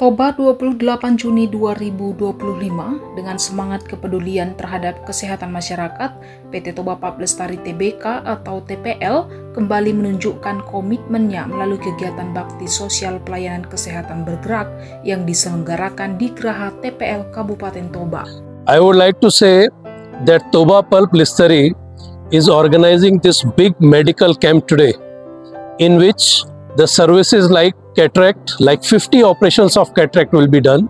Toba 28 Juni 2025 dengan semangat kepedulian terhadap kesehatan masyarakat, PT Toba Pub Lestari Tbk atau TPL kembali menunjukkan komitmennya melalui kegiatan bakti sosial pelayanan kesehatan bergerak yang diselenggarakan di Geraha TPL Kabupaten Toba. I would like to say that Toba Pulp Lestari is organizing this big medical camp today, in which the services like cataract, like 50 operations of cataract will be done.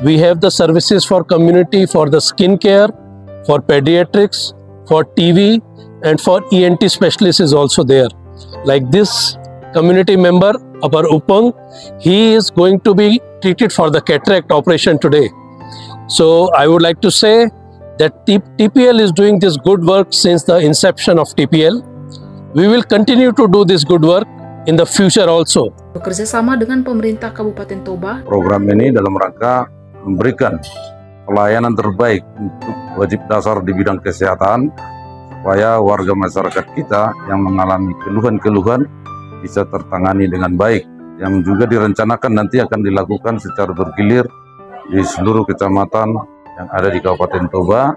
We have the services for community, for the skin care, for pediatrics, for TB, and for ENT specialist is also there. Like this community member, Apar Upang, he is going to be treated for the cataract operation today. So I would like to say that TPL is doing this good work since the inception of TPL. We will continue to do this good work in the future also. Bekerja sama dengan pemerintah Kabupaten Toba, program ini dalam rangka memberikan pelayanan terbaik untuk wajib dasar di bidang kesehatan supaya warga masyarakat kita yang mengalami keluhan-keluhan bisa tertangani dengan baik, yang juga direncanakan nanti akan dilakukan secara bergilir di seluruh kecamatan yang ada di Kabupaten Toba.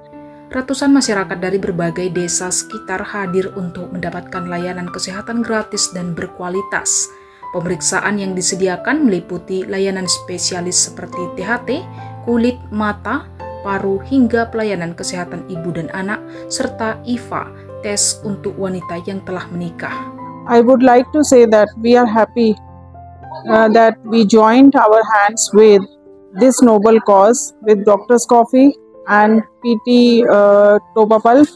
Ratusan masyarakat dari berbagai desa sekitar hadir untuk mendapatkan layanan kesehatan gratis dan berkualitas. Pemeriksaan yang disediakan meliputi layanan spesialis seperti THT, kulit, mata, paru, hingga pelayanan kesehatan ibu dan anak, serta IVA, tes untuk wanita yang telah menikah. I would like to say that we are happy that we joined our hands with this noble cause with Doctors Coffee and PT Toba Pulp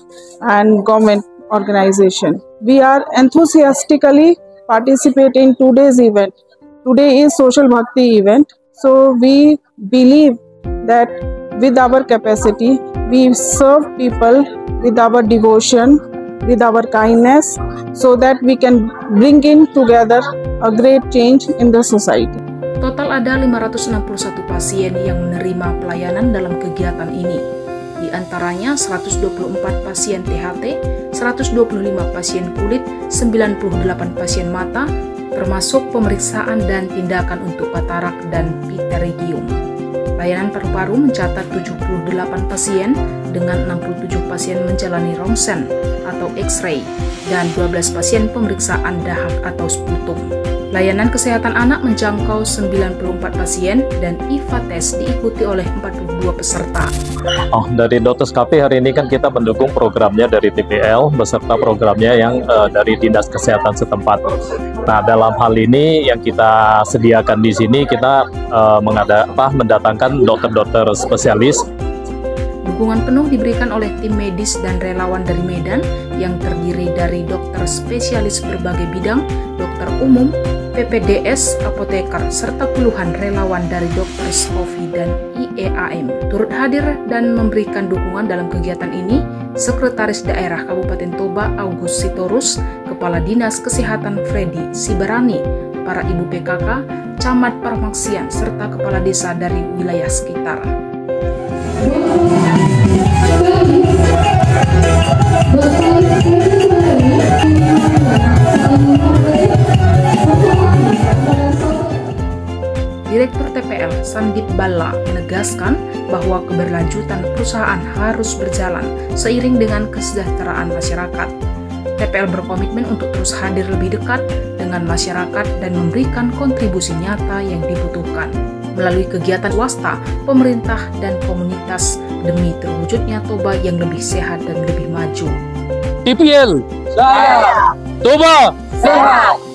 and government organization. We are enthusiastically participating in today's event. Today is Social Bhakti event. So we believe that with our capacity, we serve people with our devotion, with our kindness, so that we can bring in together a great change in the society. Total ada 561 pasien yang menerima pelayanan dalam kegiatan ini. Di antaranya 124 pasien THT, 125 pasien kulit, 98 pasien mata, termasuk pemeriksaan dan tindakan untuk katarak dan pterygium. Layanan paru-paru mencatat 78 pasien dengan 67 pasien menjalani ronsen atau X-ray dan 12 pasien pemeriksaan dahak atau sputum. Layanan kesehatan anak menjangkau 94 pasien dan IVA tes diikuti oleh 42 peserta. Dari Doctors Coffee hari ini kan kita mendukung programnya dari TPL beserta programnya yang dari Dinas Kesehatan setempat. Nah, dalam hal ini yang kita sediakan di sini kita mendatangkan dokter-dokter spesialis. Dukungan penuh diberikan oleh tim medis dan relawan dari Medan yang terdiri dari dokter spesialis berbagai bidang, dokter umum, PPDS, apoteker, serta puluhan relawan dari Doctors Coffee dan IEAM. Turut hadir dan memberikan dukungan dalam kegiatan ini, Sekretaris Daerah Kabupaten Toba August Sitorus, Kepala Dinas Kesehatan Freddy Sibarani, para ibu PKK, camat Parmaksian, serta kepala desa dari wilayah sekitar. Direktur TPL Sandip Balla menegaskan bahwa keberlanjutan perusahaan harus berjalan seiring dengan kesejahteraan masyarakat. TPL berkomitmen untuk terus hadir lebih dekat dengan masyarakat dan memberikan kontribusi nyata yang dibutuhkan melalui kegiatan swasta, pemerintah, dan komunitas demi terwujudnya Toba yang lebih sehat dan lebih maju. TPL, Toba, sehat.